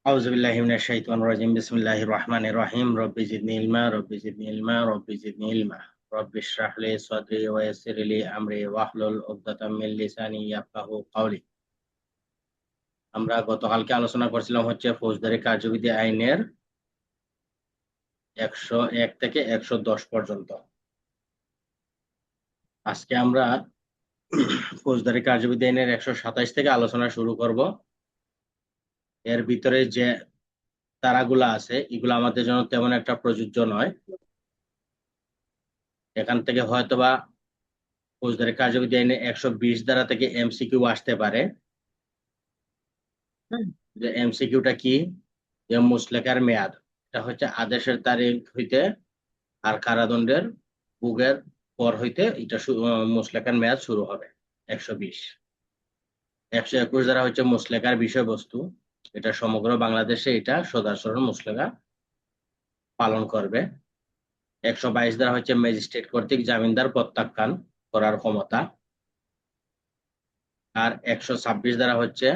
أعوذ بالله من الشيطان الرجيم بسم الله الرحمن الرحيم رب زدني علما رب زدني علما رب زدني علما رب اشرح لي صدري ويسر لي أمري واحلل عقدة من লিসানি ইয়াফকাহু قولي। আমরা গতকালকে আলোচনা করছিলাম ফৌজদারি কার্যবিধি আইনের 101 থেকে 110 পর্যন্ত। আজকে আমরা ফৌজদারি কার্যবিধি আইনের 127 থেকে আলোচনা শুরু করব। এর ভিতরে যে ধারাগুলো আছে এগুলো আমাদের জন্য তেমন একটা প্রযোজ্য নয়। এখান থেকে হয়তোবা ফৌজদারি কার্যবিধি আইনে 120 ধারা থেকে এমসিকিউ আসতে পারে। যে এমসিকিউটা কি? যে মুচলেকার মেয়াদ, এটা হচ্ছে আদেশের তারিখ হইতে আর কারাদণ্ডের ভোগের পর হইতে এটা মুচলেকার মেয়াদ শুরু হবে। 120। 121 ধারা হচ্ছে মুচলেকার বিষয়বস্তু, এটা সমগ্র বাংলাদেশে এটা সদাচরণ মুচলেকা পালন করবে। 122 ধারা হচ্ছে ম্যাজিস্ট্রেট কর্তৃক জামিনদার প্রত্যাখ্যান করার ক্ষমতা। আর 126 ধারা হচ্ছে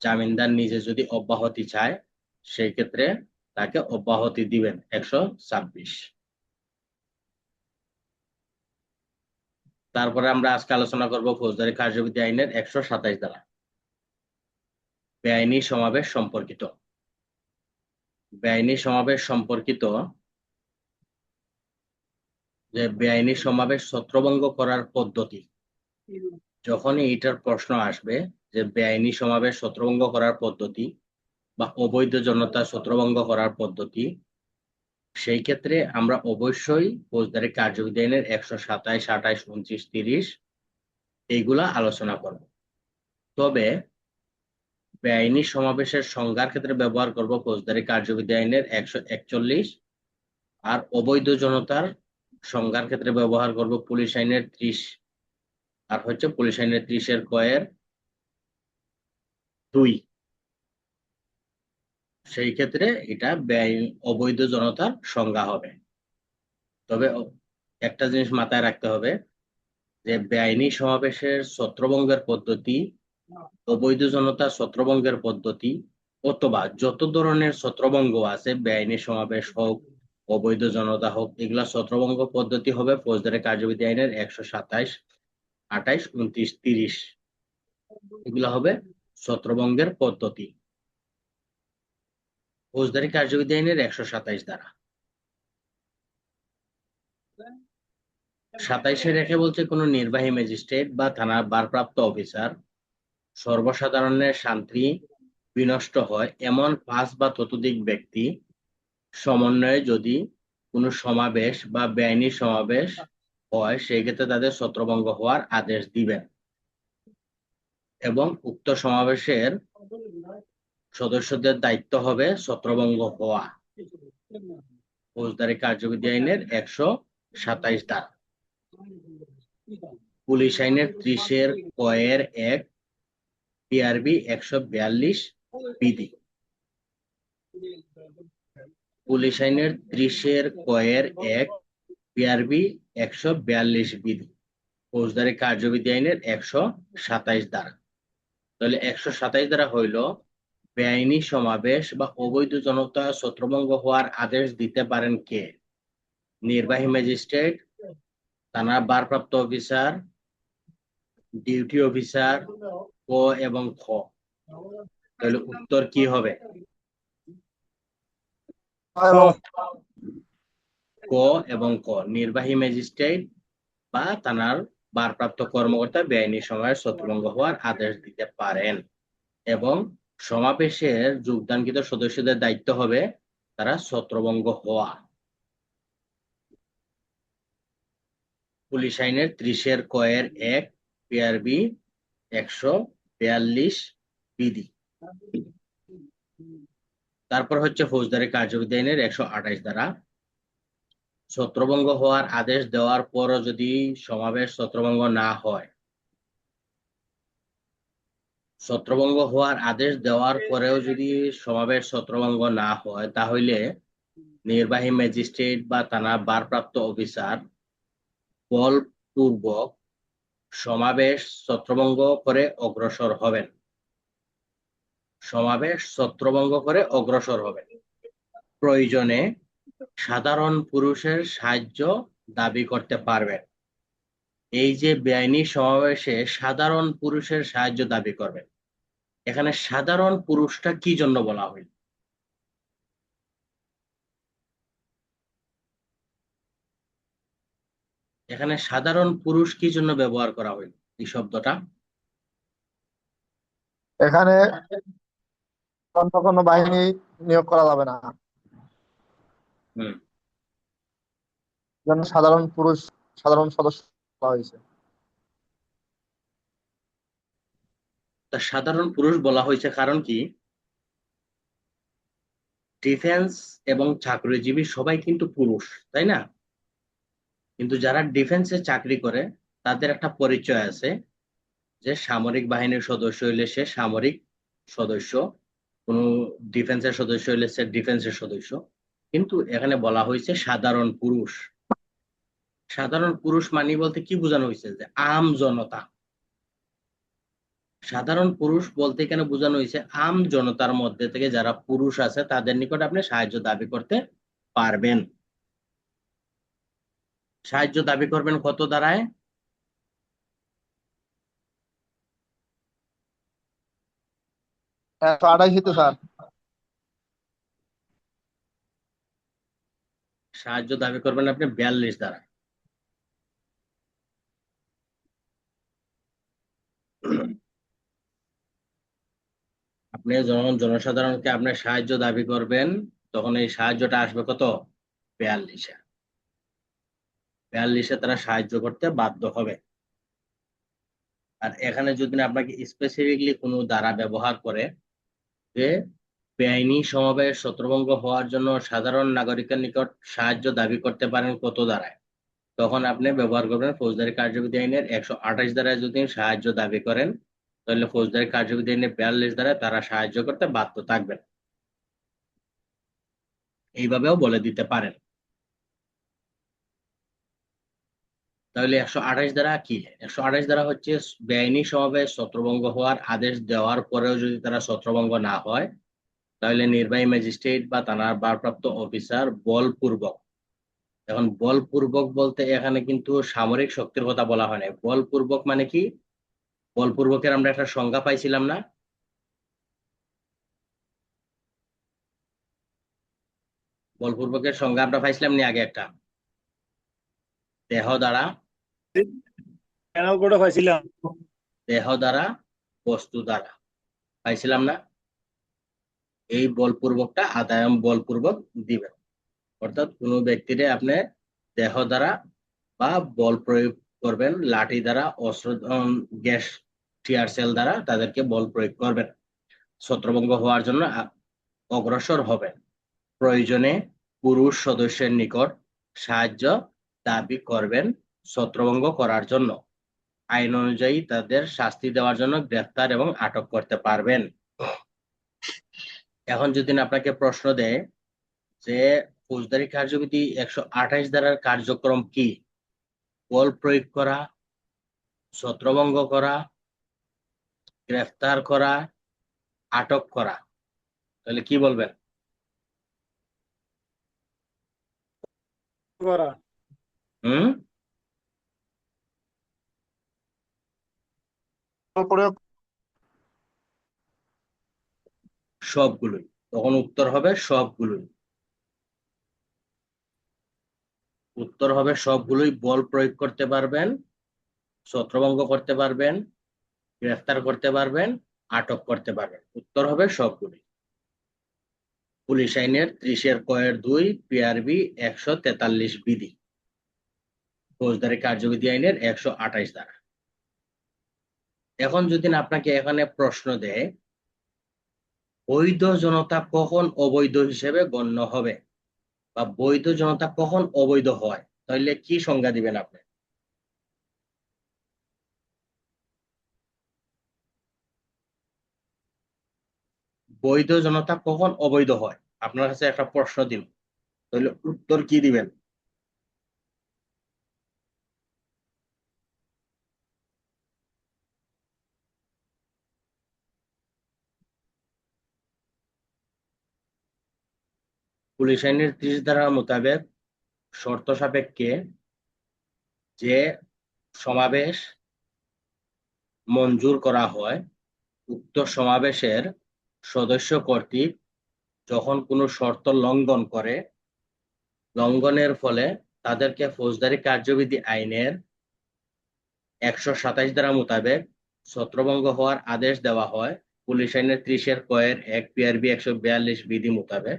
জামিনদার নিজে যদি অব্যাহতি চায় সেই ক্ষেত্রে তাকে অব্যাহতি দিবেন। 126। তারপরে আমরা আজকে আলোচনা করব ফৌজদারি কার্যবিধি আইনের 127 ধারা, বেআইনি সমাবেশ সম্পর্কিত। বেআইনি সমাবেশ সম্পর্কিত যে বেআইনি সমাবেশ ছত্রভঙ্গ করার পদ্ধতি, যখনই এটার প্রশ্ন আসবে যে বেআইনি সমাবেশ ছত্রভঙ্গ করার পদ্ধতি বা অবৈধ জনতা ছত্রভঙ্গ করার পদ্ধতি, সেই ক্ষেত্রে আমরা অবশ্যই ফৌজদারি কার্যবিধি আইনের 127, 28, 29, 30 এইগুলা আলোচনা করব। তবে বেআইনি সমাবেশের সংজ্ঞার ক্ষেত্রে ব্যবহার করব ফৌজদারি কার্যবিধি আইনের 141, আর অবৈধ জনতার সংজ্ঞার ক্ষেত্রে ব্যবহার করব পুলিশ আইনের 30, আর হচ্ছে পুলিশ আইনের 30 কয়ের 2। সেই ক্ষেত্রে এটা অবৈধ জনতার সংজ্ঞা হবে। তবে একটা জিনিস মাথায় রাখতে হবে যে বেআইনি সমাবেশের ছত্রভঙ্গের পদ্ধতি, অবৈধ জনতা ছত্রভঙ্গের পদ্ধতি, অথবা যত ধরনের ছত্রভঙ্গ আছে বেআইনি সমাবেশ হোক অবৈধ জনতা হোক, এগুলা ছত্রভঙ্গ পদ্ধতি হবে ফৌজদারি কার্যবিধি আইনের 127, 28, 29, 30। এগুলা হবে ছত্রভঙ্গের পদ্ধতি। ফৌজদারি কার্যবিধি আইনের 127 ধারা 27 রেখে বলছে কোন নির্বাহী ম্যাজিস্ট্রেট বা থানার ভারপ্রাপ্ত অফিসার সর্বসাধারণের শান্তি বিনষ্ট হয় এমন 5 বা ততোধিক ব্যক্তি সমন্বয়ে যদি কোনো সমাবেশ বা বেআইনি সমাবেশ হয় সেই ক্ষেত্রে তাদের ছত্রভঙ্গ হওয়ার আদেশ দিবেন, এবং উক্ত সমাবেশের সদস্যদের দায়িত্ব হবে ছত্রভঙ্গ হওয়া। ফৌজদারি কার্যবিধি আইনের 127 ধারা। পুলিশ আইনের 30 কয়ের 1, পিআরবি 142 বিধি। পুলিশ আইনের 30 কয়ের 1, পিআরবি 142 বিধি ফৌজদারি কার্যবিধি আইনের 127 ধারা। তাহলে 127 ধারা হইল বেআইনি সমাবেশ বা অবৈধ জনতা ছত্রভঙ্গ হওয়ার আদেশ দিতে পারেন কে? নির্বাহী ম্যাজিস্ট্রেট, থানার ভারপ্রাপ্ত অফিসার, ডিউটি অফিসার, ক এবং খ। তাহলে উত্তর কি হবে? ক এবং ক। নির্বাহী ম্যাজিস্ট্রেট বা থানার ভারপ্রাপ্ত কর্মকর্তা বেআইনি সমাবেশ ছত্রভঙ্গ হওয়ার আদেশ দিতে পারেন, এবং সমাবেশের যোগদানকৃত সদস্যদের দায়িত্ব হবে তারা ছত্রভঙ্গ হওয়া। পুলিশ আইনের 30 কয়ের 1, পিআরবি 142 বিধি। তারপর হচ্ছে ফৌজদারি কার্যবিধি আইনের 128 ধারা। ছত্রভঙ্গ হওয়ার আদেশ দেওয়ার পরও যদি সমাবেশ ছত্রভঙ্গ না হয়, ছত্রভঙ্গ হওয়ার আদেশ দেওয়ার পরেও যদি সমাবেশ ছত্রভঙ্গ না হয়, তাহলে নির্বাহী ম্যাজিস্ট্রেট বা থানার ভারপ্রাপ্ত অফিসার বলপূর্বক সমাবেশ ছত্রভঙ্গ করে অগ্রসর হবেন। সমাবেশ ছত্রভঙ্গ করে অগ্রসর হবে। প্রয়োজনে সাধারণ পুরুষের সাহায্য দাবি করতে পারবেন। এই যে বেআইনি সমাবেশে সাধারণ পুরুষের সাহায্য দাবি করবেন, এখানে সাধারণ পুরুষটা কি জন্য বলা হইল? এখানে সাধারণ পুরুষ কি জন্য ব্যবহার করা হইল এই শব্দটা? এখানে অন্য কোনো বাহিনী নিয়োগ করা যাবে না, হুম। জন্য সাধারণ পুরুষ, সাধারণ সদস্য বলা হয়েছে। তা সাধারণ পুরুষ বলা হয়েছে কারণ কি? ডিফেন্স এবং চাকরিজীবী সবাই কিন্তু পুরুষ, তাই না? কিন্তু যারা ডিফেন্সে চাকরি করে তাদের একটা পরিচয় আছে, যে সামরিক বাহিনীর সদস্য হইলে সে সামরিক সদস্য, কোন ডিফেন্সের সদস্য হইলে সে ডিফেন্সের সদস্য। কিন্তু এখানে বলা হয়েছে সাধারণ পুরুষ। সাধারণ পুরুষ মানে বলতে কি বোঝানো হয়েছে? যে আম জনতা। সাধারণ পুরুষ বলতে এখানে বোঝানো হয়েছে আম জনতার মধ্যে থেকে যারা পুরুষ আছে তাদের নিকট আপনি সাহায্য দাবি করতে পারবেন। সাহায্য দাবি করবেন কত দ্বারায়? 128 স্যার। সাহায্য দাবি করবেন আপনি 42 দ্বারা। আপনি যখন জনসাধারণকে আপনি সাহায্য দাবি করবেন, তখন এই সাহায্যটা আসবে কত? 42-এ। 42-এ তারা সাহায্য করতে বাধ্য হবে। আর এখানে যদি আপনাকে স্পেসিফিকলি কোনো দ্বারা ব্যবহার করে যে বেআইনি সমাবেশ ছত্রভঙ্গ হওয়ার জন্য সাধারণ নাগরিকের নিকট সাহায্য দাবি করতে পারেন কত দ্বারায়, তখন আপনি ব্যবহার করবেন ফৌজদারি কার্যবিধি আইনের 128 দ্বারায়। যদি সাহায্য দাবি করেন তাহলে ফৌজদারি কার্যবিধি আইনের 42 দ্বারায় তারা সাহায্য করতে বাধ্য থাকবেন। এইভাবেও বলে দিতে পারেন। তাহলে 128 দ্বারা কি? 128 দ্বারা হচ্ছে বেআইনি সমাবেশ ছত্রভঙ্গ হওয়ার আদেশ দেওয়ার পরেও যদি তারা ছত্রভঙ্গ না হয়, তাহলে নির্বাহী ম্যাজিস্ট্রেট বা থানার ভারপ্রাপ্ত অফিসার বলপূর্বক, এখন বলপূর্বক বলতে এখানে কিন্তু সামরিক শক্তির কথা বলা হয় না। বলপূর্বক মানে কি? বলপূর্বকের আমরা একটা সংজ্ঞা পাইছিলাম না? বলপূর্বকের সংজ্ঞা আমরা পাইছিলাম নি আগে একটা? দেহ দ্বারা, কেন করে পাইছিলাম? দেহ দ্বারা, বস্তু দ্বারা পাইছিলাম না? এই বলপূর্বকটা আদায়ন বলপূর্বক দিবেন। অর্থাৎ কোনো ব্যক্তিরে আপনি দেহ দ্বারা বা বল প্রয়োগ করবেন, লাঠি দ্বারা, অস্ত্র, গ্যাস, টিয়ার সেল দ্বারা তাদেরকে বল প্রয়োগ করবেন। ছত্রভঙ্গ হওয়ার জন্য অগ্রসর হবেন। প্রয়োজনে পুরুষ সদস্যের নিকট সাহায্য দাবি করবেন ছত্রভঙ্গ করার জন্য। আইন অনুযায়ী তাদের শাস্তি দেওয়ার জন্য গ্রেফতার এবং আটক করতে পারবেন। এখন যদি আপনাকে প্রশ্ন দেয় যে ফৌজদারি কার্যবিধি 128 ধারার কার্যক্রম কি? বল প্রয়োগ করা, ছত্রভঙ্গ করা, গ্রেফতার করা, আটক করা, তাহলে কি বলবেন? করা। হুম? প্রয়োগ। সবগুলোই। তখন উত্তর হবে সবগুলোই। উত্তর হবে সবগুলোই বল প্রয়োগ করতে পারবেন, ছত্রভঙ্গ করতে পারবেন, গ্রেফতার করতে পারবেন, আটক করতে পারবেন। উত্তর হবে সবগুলোই। পুলিশ আইনের 30-2 পিআরবি 143 বিধি, ফৌজদারি কার্যবিধি আইনের 128 ধারা। এখন যদি আপনাকে এখানে প্রশ্ন দেয় বৈধ জনতা কখন অবৈধ হিসেবে গণ্য হবে, বা বৈধ জনতা কখন অবৈধ হয়, তাহলে কি সংজ্ঞা দিবেন আপনি? বৈধ জনতা কখন অবৈধ হয়, আপনার কাছে একটা প্রশ্ন দিন, তাহলে উত্তর কি দিবেন? পুলিশ আইনের 30 ধারা মোতাবেক শর্ত সাপেক্ষে যে সমাবেশ মঞ্জুর করা হয়, উক্ত সমাবেশের সদস্য কর্তৃক যখন কোনো শর্ত লঙ্ঘন করে, লঙ্ঘনের ফলে তাদেরকে ফৌজদারি কার্যবিধি আইনের 127 ধারা মোতাবেক ছত্রভঙ্গ হওয়ার আদেশ দেওয়া হয় পুলিশ আইনের 30-1 PRB 142 বিধি মোতাবেক।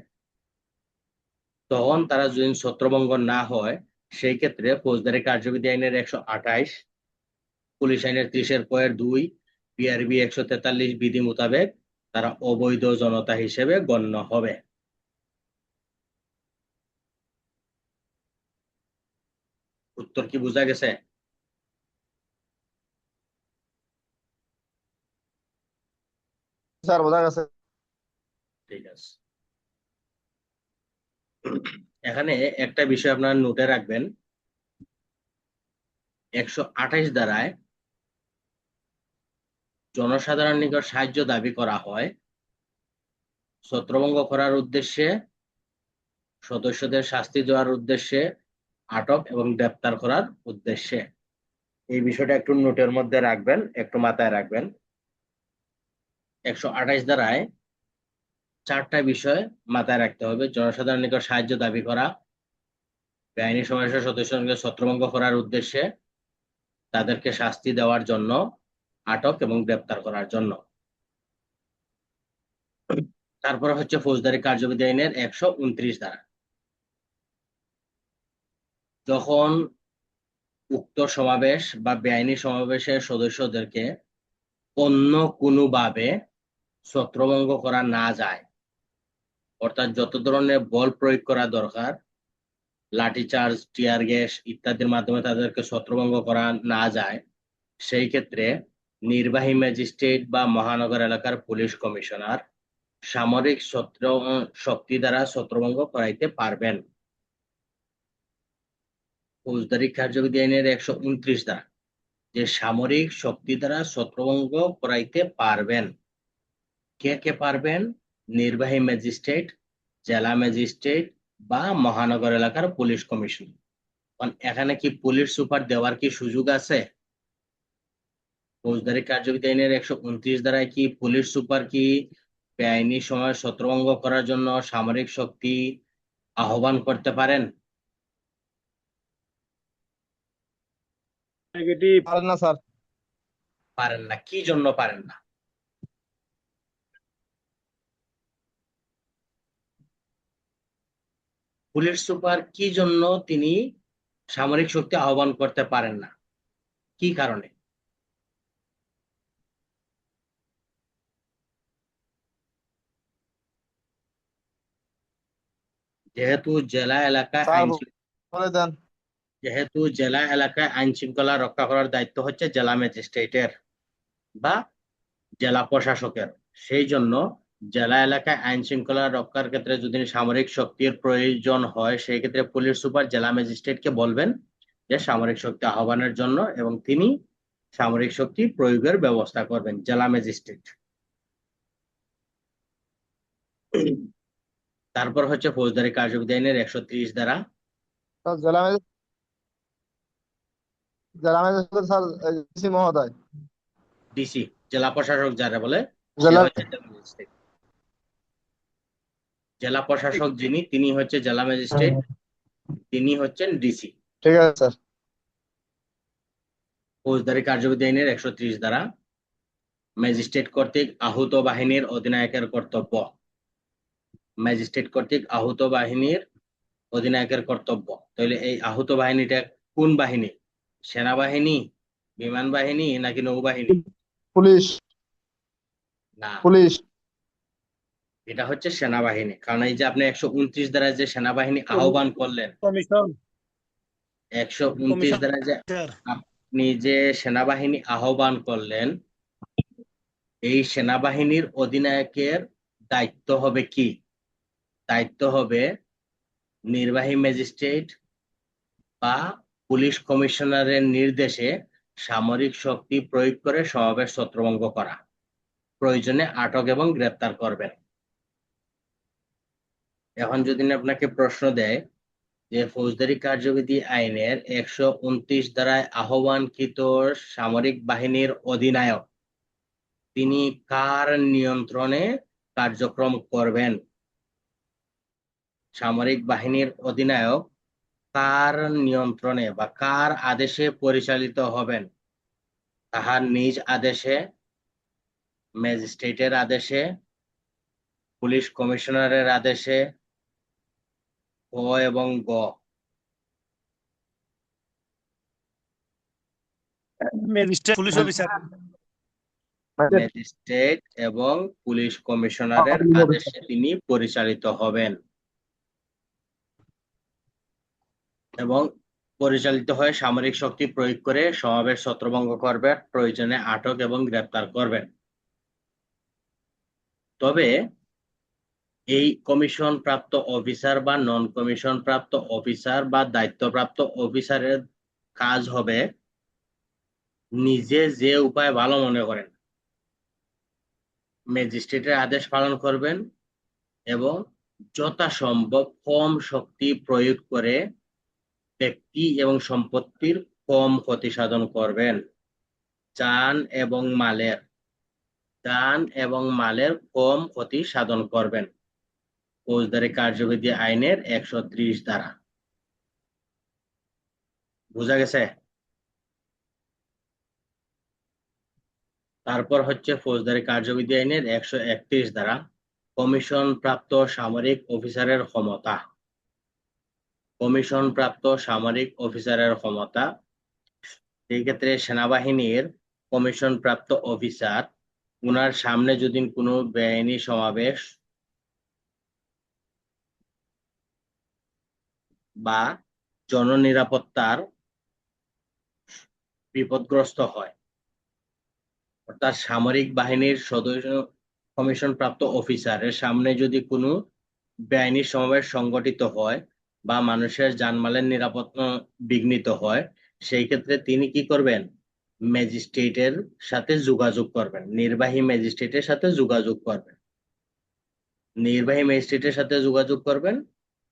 তখন তারা যদি ছত্রভঙ্গ না হয়, সেই ক্ষেত্রে ফৌজদারি কার্যবিধি আইনের 128, পুলিশ আইনের 30-2, PRB 143 বিধি মোতাবেক তারা অবৈধ জনতা হিসেবে গণ্য হবে। উত্তর কি বোঝা গেছে? স্যার বোঝা গেছে। ঠিক আছে। এখানে একটা বিষয় আপনারা নোটে রাখবেন, 128 ধারায় জনসাধারণ নিকট সাহায্য দাবি করা হয় ছত্রভঙ্গ করার উদ্দেশ্যে, সদস্যদের শাস্তি দেওয়ার উদ্দেশ্যে, আটক এবং গ্রেপ্তার করার উদ্দেশ্যে। এই বিষয়টা একটু নোটের মধ্যে রাখবেন, একটু মাথায় রাখবেন। 128 ধারায় 4টা বিষয় মাথায় রাখতে হবে: জনসাধারণ নিকট সাহায্য দাবি করা, বেআইনি সমাবেশের সদস্যদের ছত্রভঙ্গ করার উদ্দেশ্যে, তাদেরকে শাস্তি দেওয়ার জন্য, আটক এবং গ্রেপ্তার করার জন্য। তারপরে হচ্ছে ফৌজদারি কার্যবিধি আইনের 129 ধারা। যখন উক্ত সমাবেশ বা বেআইনি সমাবেশের সদস্যদেরকে অন্য কোনোভাবে ছত্রভঙ্গ করা না যায়, অর্থাৎ যত ধরনের বল প্রয়োগ করা দরকার, লাঠিচার্জ, টিয়ার গ্যাস ইত্যাদির মাধ্যমে তাদেরকে ছত্রভঙ্গ করা না যায়, সেই ক্ষেত্রে নির্বাহী ম্যাজিস্ট্রেট বা মহানগর এলাকার পুলিশ কমিশনার সামরিক শক্তি দ্বারা ছত্রভঙ্গ করাইতে পারবেন। ফৌজদারি কার্যবিধি আইনের 129 ধারা, যে সামরিক শক্তি দ্বারা ছত্রভঙ্গ করাইতে পারবেন। কে কে পারবেন? নির্বাহী ম্যাজিস্ট্রেট, জেলা ম্যাজিস্ট্রেট বা মহানগর এলাকার পুলিশ কমিশন। এখানে কি পুলিশ সুপার দেওয়ার কি সুযোগ আছে? ফৌজদারি কার্যবিধি আইনের 129 ধারায় কি পুলিশ সুপার কি বেআইনি সময় ছত্রভঙ্গ করার জন্য সামরিক শক্তি আহ্বান করতে পারেন? নেগেটিভ। পারেন না স্যার। পারেন না। কি জন্য পারেন না? পুলিশ সুপার কি জন্য তিনি সামরিক শক্তি আহ্বান করতে পারেন না? কি কারণে? যেহেতু জেলা এলাকায় স্যার আইন বলে দেন। যেহেতু জেলা এলাকায় আইন শৃঙ্খলা রক্ষা করার দায়িত্ব হচ্ছে জেলা ম্যাজিস্ট্রেটের বা জেলা প্রশাসকের, সেই জন্য জেলা এলাকায় আইন শৃঙ্খলা রক্ষার ক্ষেত্রে যদি সামরিক শক্তির প্রয়োজন হয়, সেই ক্ষেত্রে পুলিশ সুপার জেলা ম্যাজিস্ট্রেটকে বলবেন যে সামরিক শক্তি আহ্বানের জন্য, এবং তিনি সামরিক শক্তি প্রয়োগের ব্যবস্থা করবেন, জেলা ম্যাজিস্ট্রেট। তারপর হচ্ছে ফৌজদারি কার্যবিধি আইনের 130 ধারা। স্যার জেলা ম্যাজিস্ট্রেট স্যার ডিসি মহোদয়। ডিসি, জেলা প্রশাসক যারা বলে, সে জেলা। হচ্ছে জেলা ম্যাজিস্ট্রেট। জেলা প্রশাসক যিনি, তিনি হচ্ছে জেলা ম্যাজিস্ট্রেট, তিনি হচ্ছেন ডিসি। ঠিক আছে স্যার। ফৌজদারি কার্যবিধি আইনের 130 ধারা, ম্যাজিস্ট্রেট কর্তৃক আহত বাহিনীর অধিনায়কের কর্তব্য। ম্যাজিস্ট্রেট কর্তৃক আহত বাহিনীর অধিনায়কের কর্তব্য। তাহলে এই আহত বাহিনীটা কোন বাহিনী? সেনাবাহিনী, বিমান বাহিনী নাকি নৌবাহিনী? পুলিশ। না, পুলিশ। এটা হচ্ছে সেনাবাহিনী। কারণ এই যে আপনি 129 ধারায় যে সেনাবাহিনী আহ্বান করলেন, কমিশন 129 কমিশন ধারায় যে আপনি যে সেনাবাহিনী আহ্বান করলেন, এই সেনাবাহিনীর অধিনায়কের দায়িত্ব হবে কি? দায়িত্ব হবে নির্বাহী ম্যাজিস্ট্রেট বা পুলিশ কমিশনারের নির্দেশে সামরিক শক্তি প্রয়োগ করে সমাবেশ ছত্রভঙ্গ করা, প্রয়োজনে আটক এবং গ্রেপ্তার করবেন। এখন যদি আপনাকে প্রশ্ন দেয় যে ফৌজদারি কার্যবিধি আইনের 129 ধারায় আহ্বানকৃত সামরিক বাহিনীর অধিনায়ক তিনি কার নিয়ন্ত্রণে কার্যক্রম করবেন? সামরিক বাহিনীর অধিনায়ক কার নিয়ন্ত্রণে বা কার আদেশে পরিচালিত হবেন? তাহার নিজ আদেশে, ম্যাজিস্ট্রেটের আদেশে, পুলিশ কমিশনারের আদেশে, ক এবং গ। ম্যাজিস্ট্রেট পুলিশ অফিসার ম্যাজিস্ট্রেট এবং পুলিশ কমিশনারের আদেশে তিনি পরিচালিত হবেন এবং পরিচালিত হয়ে সামরিক শক্তি প্রয়োগ করে সমাবেশ ছত্রভঙ্গ করবেন, প্রয়োজনে আটক এবং গ্রেপ্তার করবেন। তবে এই কমিশন প্রাপ্ত অফিসার বা নন কমিশন প্রাপ্ত অফিসার বা দায়িত্বপ্রাপ্ত অফিসারের কাজ হবে নিজে যে উপায় ভালো মনে করেন ম্যাজিস্ট্রেটের আদেশ পালন করবেন এবং যথাসম্ভব কম শক্তি প্রয়োগ করে ব্যক্তি এবং সম্পত্তির কম ক্ষতি সাধন করবেন। যান এবং মালের কম ক্ষতি সাধন করবেন। ফৌজদারি কার্যবিধি আইনের 130 ধারা। বোঝা গেছে? তারপর হচ্ছে ফৌজদারি কার্যবিধি আইনের 131 ধারা, কমিশন প্রাপ্ত সামরিক অফিসারের ক্ষমতা। কমিশন প্রাপ্ত সামরিক অফিসারের ক্ষমতা, এই ক্ষেত্রে সেনাবাহিনীর কমিশন প্রাপ্ত অফিসার উনার সামনে যদি কোনো বেআইনি সমাবেশ বা জননিরাপত্তার বিপদগ্রস্ত হয়, অর্থাৎ সামরিক বাহিনীর সদস্য কমিশন প্রাপ্ত অফিসারের সামনে যদি কোনো বেআইনি সমাবেশ সংগঠিত হয় বা মানুষের জানমালের নিরাপত্তা বিঘ্নিত হয়, সেই ক্ষেত্রে তিনি কি করবেন? ম্যাজিস্ট্রেটের সাথে যোগাযোগ করবেন, নির্বাহী ম্যাজিস্ট্রেটের সাথে যোগাযোগ করবেন। নির্বাহী ম্যাজিস্ট্রেটের সাথে যোগাযোগ করবেন।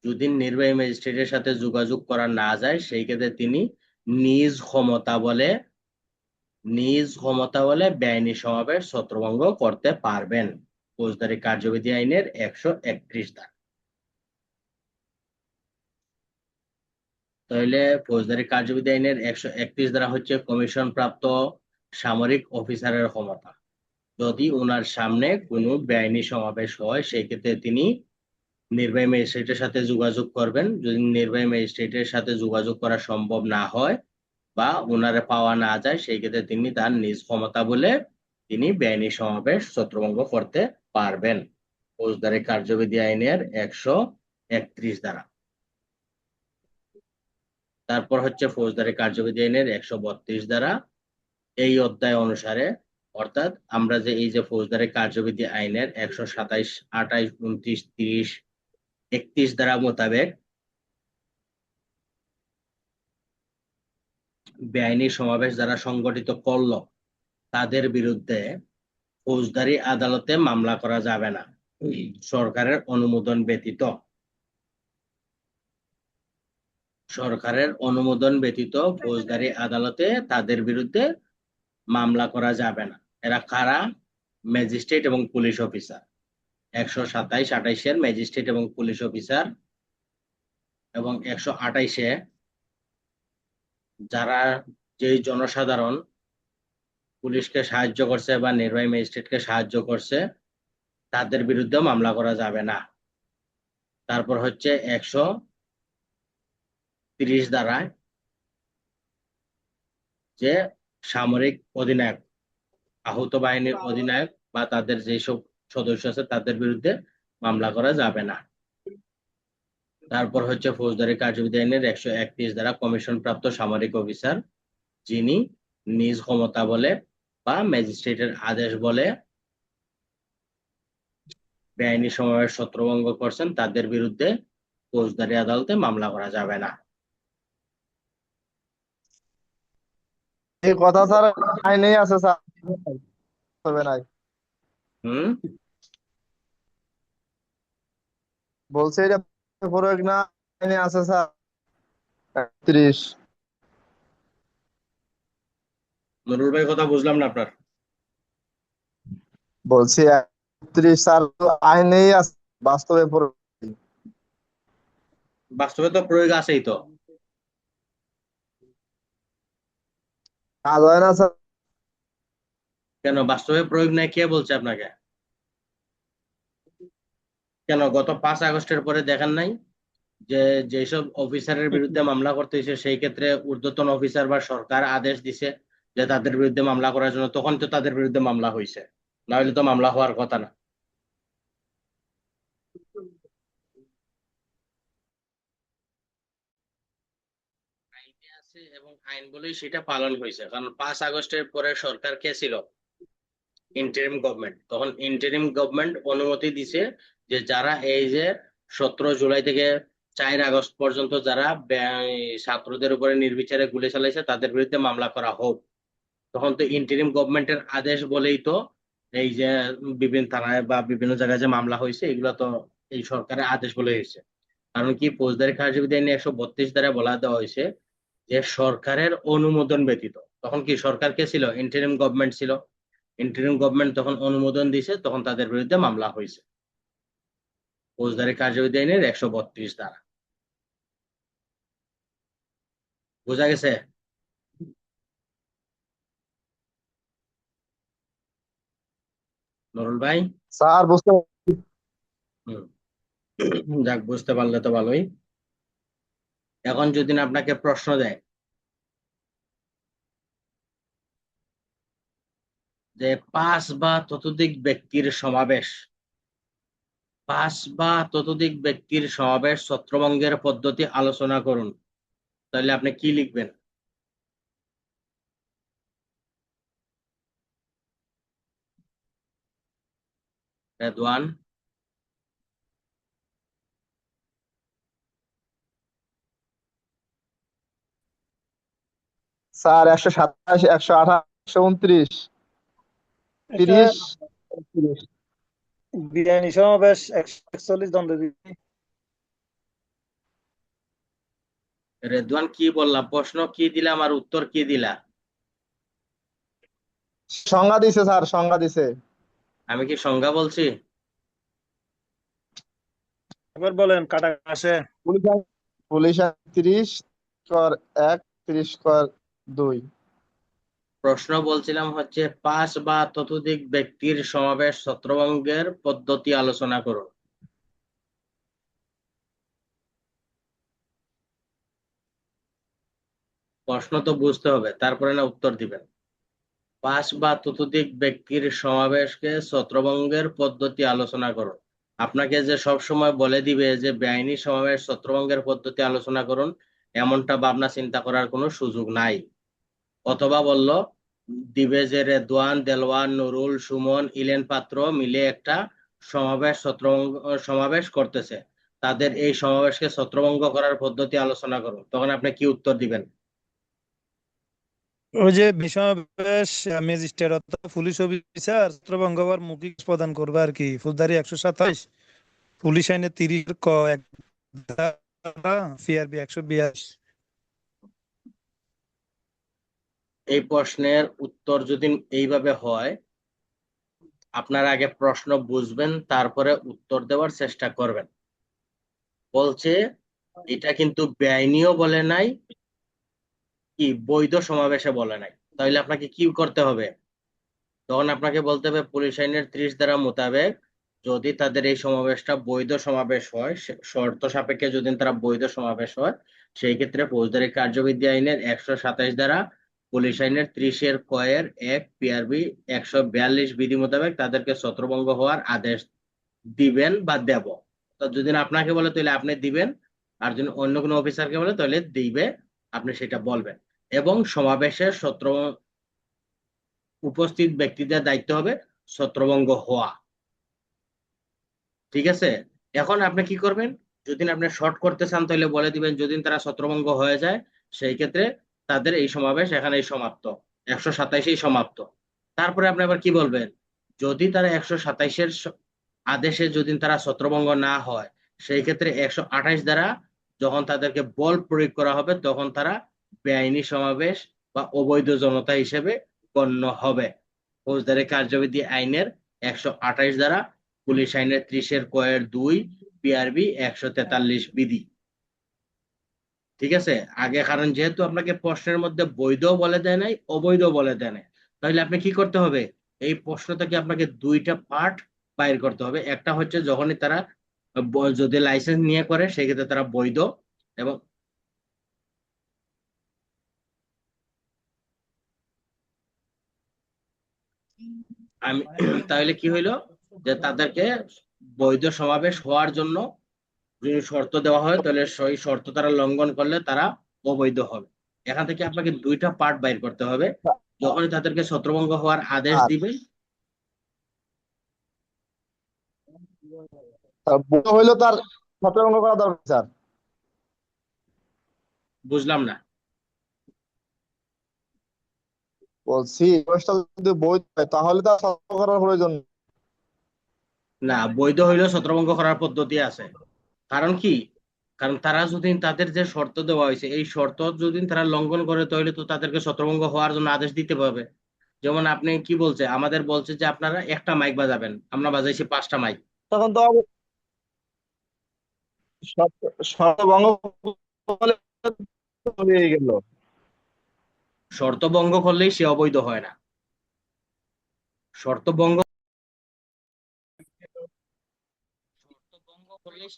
যদি নির্বাহী ম্যাজিস্ট্রেটের সাথে যোগাযোগ করা না যায়, সেই ক্ষেত্রে তিনি নিজ ক্ষমতা বলে বেআইনি সমাবেশ ছত্রভঙ্গ করতে পারবেন। ফৌজদারি কার্যবিধি আইনের 131 ধারা। তাহলে ফৌজদারি কার্যবিধি আইনের 131 ধারা হচ্ছে কমিশন প্রাপ্ত সামরিক অফিসারের ক্ষমতা। যদি ওনার সামনে কোনো বেআইনি সমাবেশ হয়, সেই ক্ষেত্রে তিনি নির্বাহী ম্যাজিস্ট্রেটের সাথে যোগাযোগ করবেন। যদি নির্বাহী ম্যাজিস্ট্রেটের সাথে যোগাযোগ করা সম্ভব না হয় বা ওনারে পাওয়া না যায়, সেই ক্ষেত্রে তিনি তার নিজ ক্ষমতা বলে তিনি বেআইনি সমাবেশ ছত্রভঙ্গ করতে পারবেন। ফৌজদারি কার্যবিধি আইনের 131 ধারা। তারপর হচ্ছে ফৌজদারি কার্যবিধি আইনের 132 ধারা। এই অধ্যায় অনুসারে, অর্থাৎ আমরা যে এই যে ফৌজদারি কার্যবিধি আইনের 127, 28, 29, 30, 31 ধারা মোতাবেক বেআইনি সমাবেশ যারা সংগঠিত করলো তাদের বিরুদ্ধে ফৌজদারি আদালতে মামলা করা যাবে না সরকারের অনুমোদন ব্যতীত। সরকারের অনুমোদন ব্যতীত ফৌজদারি আদালতে তাদের বিরুদ্ধে মামলা করা যাবে না। এরা কারা? ম্যাজিস্ট্রেট এবং পুলিশ অফিসার। 127, 28 ম্যাজিস্ট্রেট এবং পুলিশ অফিসার এবং 128 যারা যেই জনসাধারণ পুলিশকে সাহায্য করছে বা নির্বাহী ম্যাজিস্ট্রেটকে সাহায্য করছে তাদের বিরুদ্ধে মামলা করা যাবে না। তারপর হচ্ছে 130 ধারায় যে সামরিক অধিনায়ক, আহত বাহিনীর অধিনায়ক বা তাদের যেসব সদস্য আছে তাদের বিরুদ্ধে মামলা করা যাবে না। তারপর হচ্ছে ফৌজদারি কার্যবিধি আইনের 131 ধারা, কমিশন প্রাপ্ত সামরিক অফিসার যিনি নিজ ক্ষমতা বলে বা ম্যাজিস্ট্রেটের আদেশ বলে বেআইনি সমাবেশ ছত্রভঙ্গ করছেন, তাদের বিরুদ্ধে ফৌজদারি আদালতে মামলা করা যাবে না। এই কথা স্যার আইনেই আছে স্যার, হবে নাই। হুম বলছে এটা প্রয়োগ না আইনে আছে স্যার 31। নুরুল ভাই কথা বুঝলাম না আপনার। বলছি 31 স্যার আইনেই আছে, বাস্তবে প্রয়োগ নেই। বাস্তবে তো প্রয়োগ আছেই তো। কাজ হয় না স্যার। কেন বাস্তবে প্রয়োগ নাই কে বলছে আপনাকে? কেন গত 5 আগস্টের পরে দেখেন নাই যে যেসব অফিসারের বিরুদ্ধে মামলা করতে হয়েছে সেই ক্ষেত্রে ঊর্ধ্বতন অফিসার বা সরকার আদেশ দিছে যে তাদের বিরুদ্ধে মামলা করার জন্য, তখন তো তাদের বিরুদ্ধে মামলা হয়েছে, না হলে তো মামলা হওয়ার কথা না। আইনে আছে এবং আইন বলেই সেটা পালন হয়েছে, কারণ 5 আগস্টের পরে সরকার কে ছিল? Interim government. তখন ইন্টারিম গভর্নমেন্ট অনুমতি দিছে যে যারা এই যে 17 জুলাই থেকে 4 আগস্ট পর্যন্ত যারা ছাত্রদের উপরে নির্বিচারে গুলি চালাইছে তাদের বিরুদ্ধে মামলা করা হোক। তখন তো ইন্টারিম গভর্নমেন্টের আদেশ বলেই তো এই যে বিভিন্ন থানায় বা বিভিন্ন জায়গায় যে মামলা হয়েছে এগুলো তো এই সরকারের আদেশ বলে হয়েছে। কারণ কি, ফৌজদারি কার্যবিধি আইনে 132 দ্বারা বলা দেওয়া হয়েছে যে সরকারের অনুমোদন ব্যতীত, তখন কি সরকার কে ছিল? ইন্টারিম গভর্নমেন্ট ছিল। ইন্টারিম গভর্নমেন্ট তখন অনুমোদন দিয়েছে, তখন তাদের বিরুদ্ধে মামলা হয়েছে ফৌজদারি কার্যবিধি আইনের 132 দ্বারা। বোঝা গেছে? নুরুল ভাই। স্যার বুঝতে হুম। যাক, বুঝতে পারলে তো ভালোই। এখন যদি না আপনাকে প্রশ্ন দেয় যে 5 বা ততোধিক ব্যক্তির সমাবেশ ছত্রভঙ্গের পদ্ধতি আলোচনা করুন, তাহলে আপনি কি লিখবেন? রেদওয়ান। স্যার 127, 128, 129, এটা 30, 31। বিরিয়ানি সমাবেশ 141 দণ্ডবিধি। রেদওয়ান কি বললাম? প্রশ্ন কি দিলাম আর উত্তর কি দিলা? সংজ্ঞা দিছে স্যার, সংজ্ঞা দিছে। আমি কি সংজ্ঞা বলছি? এবার বলেন কাটা আসে। পুলিশ আইন, পুলিশ আইন 30 কর 1, 30 কর 2। প্রশ্ন বলছিলাম হচ্ছে 5 বা ততোধিক ব্যক্তির সমাবেশ ছত্রভঙ্গের পদ্ধতি আলোচনা করুন। প্রশ্ন তো বুঝতে হবে, তারপরে না উত্তর দিবেন। 5 বা ততোধিক ব্যক্তির সমাবেশকে ছত্রভঙ্গের পদ্ধতি আলোচনা করুন। আপনাকে যে সব সময় বলে দিবে যে বেআইনি সমাবেশ ছত্রভঙ্গের পদ্ধতি আলোচনা করুন, এমনটা ভাবনা চিন্তা করার কোনো সুযোগ নাই। অথবা বলল দিবে যে রেদওয়ান, দেলওয়ান, নুরুল, সুমন, ইলেন পাত্র মিলে একটা সমাবেশ করতেছে, তাদের এই সমাবেশকে ছত্রভঙ্গ করার পদ্ধতি আলোচনা করুন, তখন আপনি কি উত্তর দিবেন? ওই যে সমাবেশ ম্যাজিস্ট্রেট অথবা পুলিশ অফিসার ছত্রভঙ্গ হওয়ার মৌখিক প্রদান করবে আর কি, ফৌজদারি 127, পুলিশ আইনে 30 ক 1 ধারা, সিআরবি 182। এই প্রশ্নের উত্তর যদি এইভাবে হয়, আপনার আগে প্রশ্ন বুঝবেন, তারপরে উত্তর দেওয়ার চেষ্টা করবেন। বলছে এটা কিন্তু বেআইনিও বলে নাই, কি বৈধ সমাবেশে বলে নাই, তাহলে আপনাকে কি করতে হবে? তখন আপনাকে বলতে হবে পুলিশ আইনের 30 ধারা মোতাবেক যদি তাদের এই সমাবেশটা বৈধ সমাবেশ হয়, শর্ত সাপেক্ষে যদি তারা বৈধ সমাবেশ হয়, সেই ক্ষেত্রে ফৌজদারি কার্যবিধি আইনের 127 ধারা, পুলিশ আইনের 30-1 পিআরবি 142 বিধি মোতাবেক তাদেরকে ছত্রভঙ্গ হওয়ার আদেশ দিবেন বা দেব। তো যদি না আপনাকে বলে তাহলে আপনি দিবেন, আর যদি অন্য কোনো অফিসারকে বলে তাহলে দিবে, আপনি সেটা বলবেন। এবং সমাবেশের উপস্থিত ব্যক্তিদের দায়িত্ব হবে ছত্রভঙ্গ হওয়া। ঠিক আছে? এখন আপনি কি করবেন? যদি আপনি শর্ট করতে চান তাহলে বলে দিবেন যদি তারা ছত্রভঙ্গ হয়ে যায় সেই ক্ষেত্রে তাদের এই সমাবেশ এখানেই সমাপ্ত, 127-এই সমাপ্ত। তারপরে আপনি আবার কি বলবেন? যদি তারা 127-এর আদেশে যদি তারা ছত্রভঙ্গ না হয়, সেই ক্ষেত্রে 128 দ্বারা যখন তাদেরকে বল প্রয়োগ করা হবে তখন তারা বেআইনি সমাবেশ বা অবৈধ জনতা হিসেবে গণ্য হবে। ফৌজদারি কার্যবিধি আইনের 128 দ্বারা, পুলিশ আইনের 30-2, পিআরবি 143 বিধি। ঠিক আছে, আগে কারণ যেহেতু আপনাকে প্রশ্নের মধ্যে বৈধ বলে দেয় নাই, অবৈধ বলে দেয় নাই, তাহলে আপনি কি করতে হবে, এই প্রশ্ন থেকে আপনাকে দুইটা পার্ট বাইর করতে হবে। একটা হচ্ছে যখনই তারা যদি লাইসেন্স নিয়ে করে সেক্ষেত্রে তারা বৈধ, এবং আমি তাহলে কি হইলো যে তাদেরকে বৈধ সমাবেশ হওয়ার জন্য যদি শর্ত দেওয়া হয় তাহলে সেই শর্ত তারা লঙ্ঘন করলে তারা অবৈধ হবে। এখান থেকে আপনাকে দুইটা পার্ট বাইর করতে হবে। যখনই তাদেরকে ছত্রভঙ্গ হওয়ার আদেশ আর দিবে, বৈধ হইলেও তার ছত্রভঙ্গ করা দরকার স্যার। বুঝলাম না। বলছি প্রবেশটা যদি বৈধ হয় তাহলে তার ছত্রভঙ্গ করার প্রয়োজন নেই। না, বৈধ হইলেও ছত্রভঙ্গ করার পদ্ধতি আছে। কারণ কি, কারণ তারা যদি তাদের যে শর্ত দেওয়া হয়েছে এই শর্ত যদি তারা লঙ্ঘন করে তাহলে তো তাদেরকে ছত্রভঙ্গ হওয়ার জন্য আদেশ দিতে হবে। যেমন আপনি কি বলছে, আমাদের বলছে যে আপনারা একটা মাইক বাজাবেন, আমরা বাজাইছি 5টা মাইক। তখন তো ছত্রভঙ্গ করলে হয়ে গেল। শর্ত ভঙ্গ করলেই সে অবৈধ হয় না। শর্ত ভঙ্গ ভঙ্গ করলেই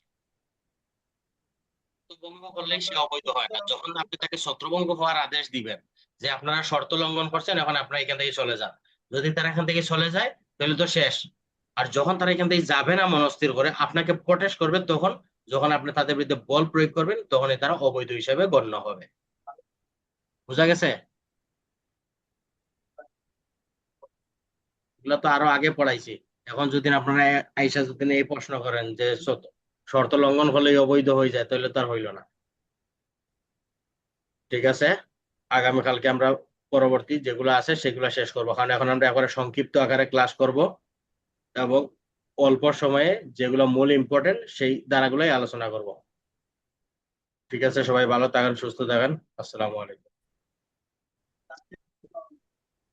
ভঙ্গ করলেই সে অবৈধ হয় না। যখন আপনি তাকে ছত্রভঙ্গ হওয়ার আদেশ দিবেন যে আপনারা শর্ত লঙ্ঘন করছেন, এখন আপনারা এখান থেকে চলে যান, যদি তারা এখান থেকে চলে যায় তাহলে তো শেষ। আর যখন তারা এখান থেকে যাবে না মনস্থির করে আপনাকে প্রটেস্ট করবে, তখন যখন আপনি তাদের বিরুদ্ধে বল প্রয়োগ করবেন তখনই তারা অবৈধ হিসেবে গণ্য হবে। বুঝা গেছে? এগুলো তো আরো আগে পড়াইছি। এখন যদি আপনারা আইসা যদি এই প্রশ্ন করেন যে শর্ত লঙ্ঘন করলেই অবৈধ হয়ে যায়, তাহলে তো আর হইলো না। ঠিক আছে, আগামীকালকে আমরা পরবর্তী যেগুলো আছে সেগুলো শেষ করবো, কারণ এখন আমরা একবারে সংক্ষিপ্ত আকারে ক্লাস করব এবং অল্প সময়ে যেগুলো মূল ইম্পর্টেন্ট সেই ধারাগুলোই আলোচনা করব। ঠিক আছে, সবাই ভালো থাকেন, সুস্থ থাকেন। আসসালামু আলাইকুম।